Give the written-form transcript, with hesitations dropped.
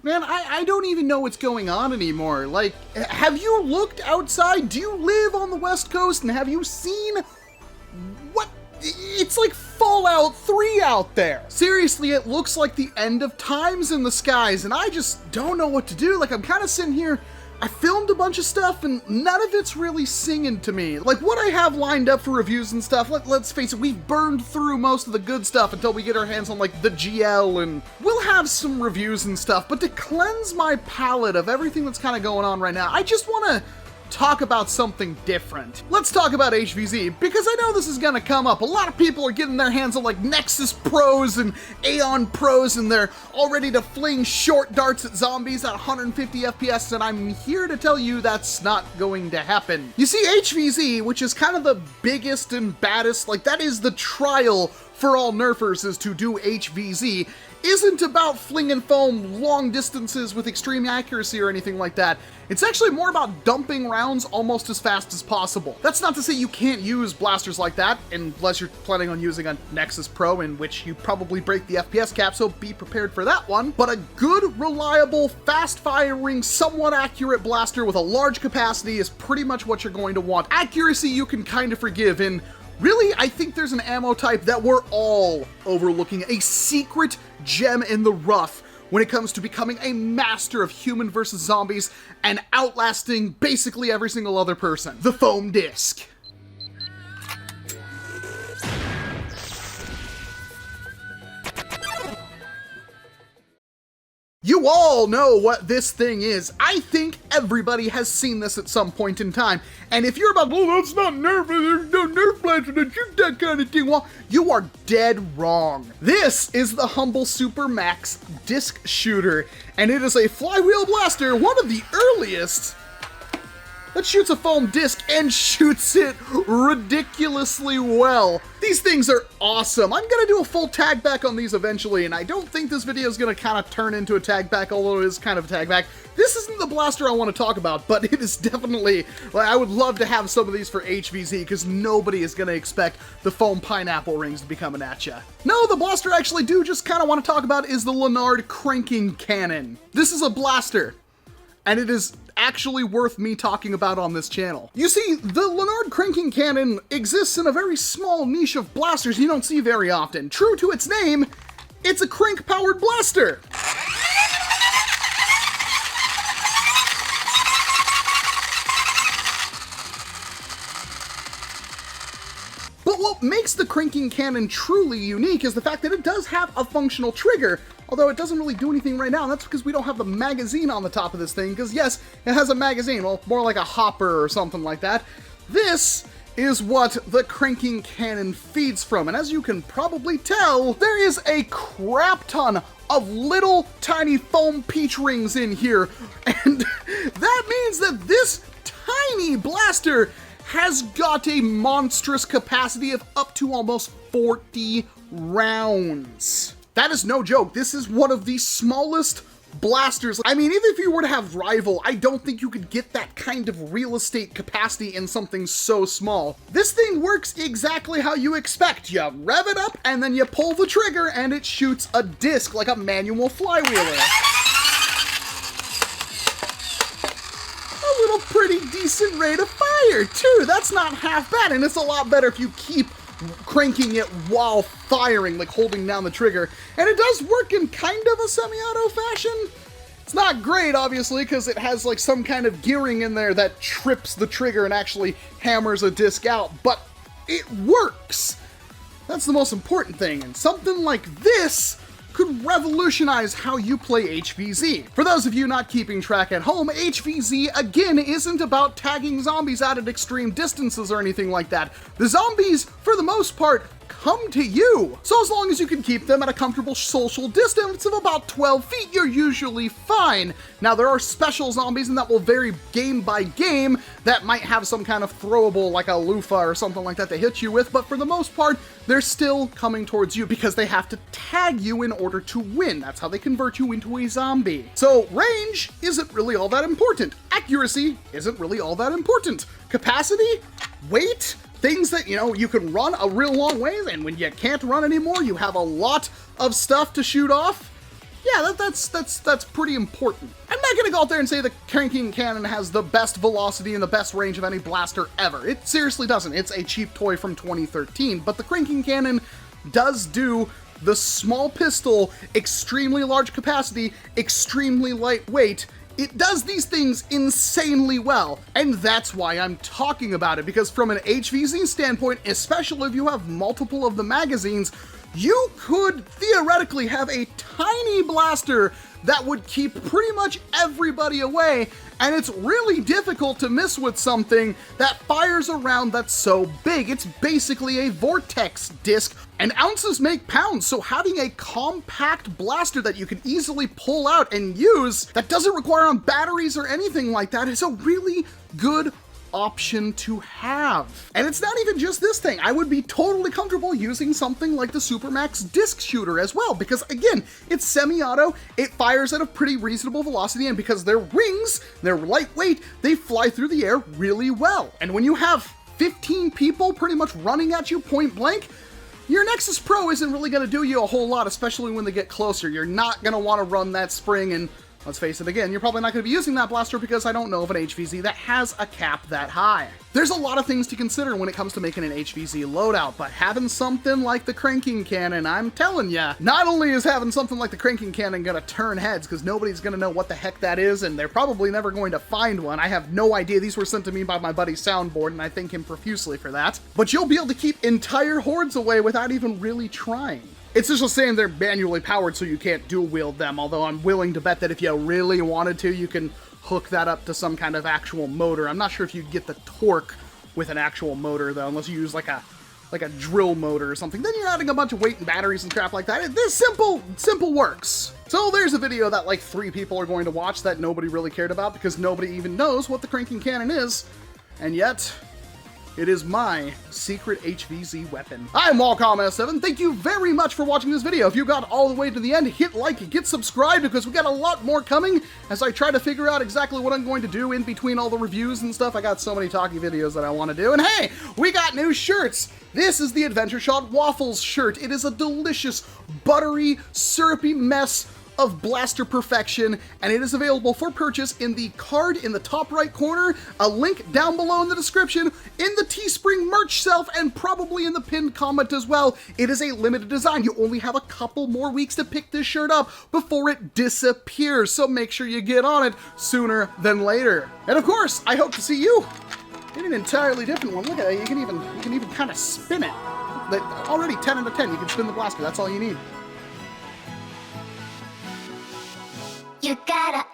Man, I don't even know what's going on anymore. Like, have you looked outside? Do you live on the West Coast, and have you seen what? It's like Fallout 3 out there. Seriously, it looks like the end of times in the skies, and I just don't know what to do. Like, I'm kind of sitting here, I filmed a bunch of stuff, and none of it's really singing to me. Like, what I have lined up for reviews and stuff, let's face it, we've burned through most of the good stuff until we get our hands on, like, the GL, and we'll have some reviews and stuff, but to cleanse my palate of everything that's kind of going on right now, I just want to talk about something different. Let's talk about HVZ, because I know this is gonna come up. A lot of people are getting their hands on like Nexus Pros and Aeon Pros, and they're all ready to fling short darts at zombies at 150 FPS, and I'm here to tell you that's not going to happen. You see, HVZ, which is kind of the biggest and baddest, like that is the trial for all nerfers, is to do HVZ, isn't about flinging foam long distances with extreme accuracy or anything like that. It's actually more about dumping rounds almost as fast as possible. That's not to say you can't use blasters like that, unless you're planning on using a Nexus Pro, in which you probably break the FPS cap, so be prepared for that one. But a good, reliable, fast-firing, somewhat accurate blaster with a large capacity is pretty much what you're going to want. Accuracy you can kind of forgive, and really, I think there's an ammo type that we're all overlooking, a secret gem in the rough when it comes to becoming a master of human versus zombies and outlasting basically every single other person. The foam disc. You all know what this thing is. I think everybody has seen this at some point in time. And if you're about, well, that's not Nerf, there's no Nerf blaster that shoot that kind of thing, well, you are dead wrong. This is the humble Supermaxx disc shooter, and it is a flywheel blaster, one of the earliest, that shoots a foam disc and shoots it ridiculously well. These things are awesome. I'm gonna do a full tag back on these eventually, and I don't think this video is gonna kind of turn into a tag back, although it is kind of a tag back. This isn't the blaster I want to talk about, but it is definitely, like, I would love to have some of these for HVZ, because nobody is gonna expect the foam pineapple rings to be coming at ya. No, the blaster I actually do just kind of want to talk about is the Lanard Cranking Cannon. This is a blaster, and it is actually worth me talking about on this channel. You see, the Lanard Cranking Cannon exists in a very small niche of blasters you don't see very often. True to its name, it's a crank-powered blaster. But what makes the Cranking Cannon truly unique is the fact that it does have a functional trigger, although it doesn't really do anything right now, and that's because we don't have the magazine on the top of this thing, because yes, it has a magazine, well, more like a hopper or something like that. This is what the Cranking Cannon feeds from, and as you can probably tell, there is a crap ton of little tiny foam peach rings in here, and that means that this tiny blaster has got a monstrous capacity of up to almost 40 rounds. That is no joke. This is one of the smallest blasters. I mean, even if you were to have Rival, I don't think you could get that kind of real estate capacity in something so small. This thing works exactly how you expect. You rev it up, and then you pull the trigger, and it shoots a disc like a manual flywheeler. A little pretty decent rate of fire, too. That's not half bad, and it's a lot better if you keep cranking it while firing, like holding down the trigger. And it does work in kind of a semi-auto fashion. It's not great, obviously, because it has like some kind of gearing in there that trips the trigger and actually hammers a disc out, but it works. That's the most important thing, and something like this could revolutionize how you play HVZ. For those of you not keeping track at home, HVZ, again, isn't about tagging zombies out at extreme distances or anything like that. The zombies, for the most part, come to you. So as long as you can keep them at a comfortable social distance of about 12 feet, you're usually fine. Now, there are special zombies, and that will vary game by game, that might have some kind of throwable, like a loofah or something like that to hit you with, but for the most part, they're still coming towards you because they have to tag you in order to win. That's how they convert you into a zombie. So range isn't really all that important. Accuracy isn't really all that important. Capacity, weight, things that, you know, you can run a real long ways, and when you can't run anymore, you have a lot of stuff to shoot off. yeah, that's pretty important. I'm not gonna go out there and say the Cranking Cannon has the best velocity and the best range of any blaster ever. It seriously doesn't. It's a cheap toy from 2013, but the Cranking Cannon does do the small pistol, extremely large capacity, extremely lightweight. It does these things insanely well, and that's why I'm talking about it, because from an HVZ standpoint, especially if you have multiple of the magazines, you could theoretically have a tiny blaster that would keep pretty much everybody away, and it's really difficult to miss with something that fires a round that's so big. It's basically a vortex disc, and ounces make pounds, so having a compact blaster that you can easily pull out and use that doesn't require on batteries or anything like that is a really good option to have. And it's not even just this thing. I would be totally comfortable using something like the Supermaxx disc shooter as well, because again, it's semi-auto, it fires at a pretty reasonable velocity, and because they're rings, they're lightweight, they fly through the air really well. And when you have 15 people pretty much running at you point blank, your Nexus Pro isn't really going to do you a whole lot, especially when they get closer. You're not going to want to run that spring, and let's face it again, you're probably not going to be using that blaster because I don't know of an HVZ that has a cap that high. There's a lot of things to consider when it comes to making an HVZ loadout, but having something like the Cranking Cannon, I'm telling ya, not only is having something like the Cranking Cannon gonna turn heads, because nobody's gonna know what the heck that is, and they're probably never going to find one. I have no idea. These were sent to me by my buddy Soundboard, and I thank him profusely for that. But you'll be able to keep entire hordes away without even really trying. It's just a saying they're manually powered, so you can't dual wield them, although I'm willing to bet that if you really wanted to, you can hook that up to some kind of actual motor. I'm not sure if you'd get the torque with an actual motor, though, unless you use like a drill motor or something. Then you're adding a bunch of weight and batteries and crap like that. This simple works. So there's a video that like 3 people are going to watch that nobody really cared about because nobody even knows what the Cranking Cannon is, and yet it is my secret HVZ weapon. I'm Walcom S7. Thank you very much for watching this video. If you got all the way to the end, hit like and get subscribed because we got a lot more coming as I try to figure out exactly what I'm going to do in between all the reviews and stuff. I got so many talkie videos that I want to do. And hey, we got new shirts. This is the Adventure Shot Waffles shirt. It is a delicious, buttery, syrupy mess of blaster perfection, and it is available for purchase in the card in the top right corner, a link down below in the description, in the Teespring merch shelf, and probably in the pinned comment as well. It is a limited design. You only have a couple more weeks to pick this shirt up before it disappears, so make sure you get on it sooner than later. And of course, I hope to see you in an entirely different one. Look at it, you can even kind of spin it. Already 10 out of 10, you can spin the blaster, that's all you need. You gotta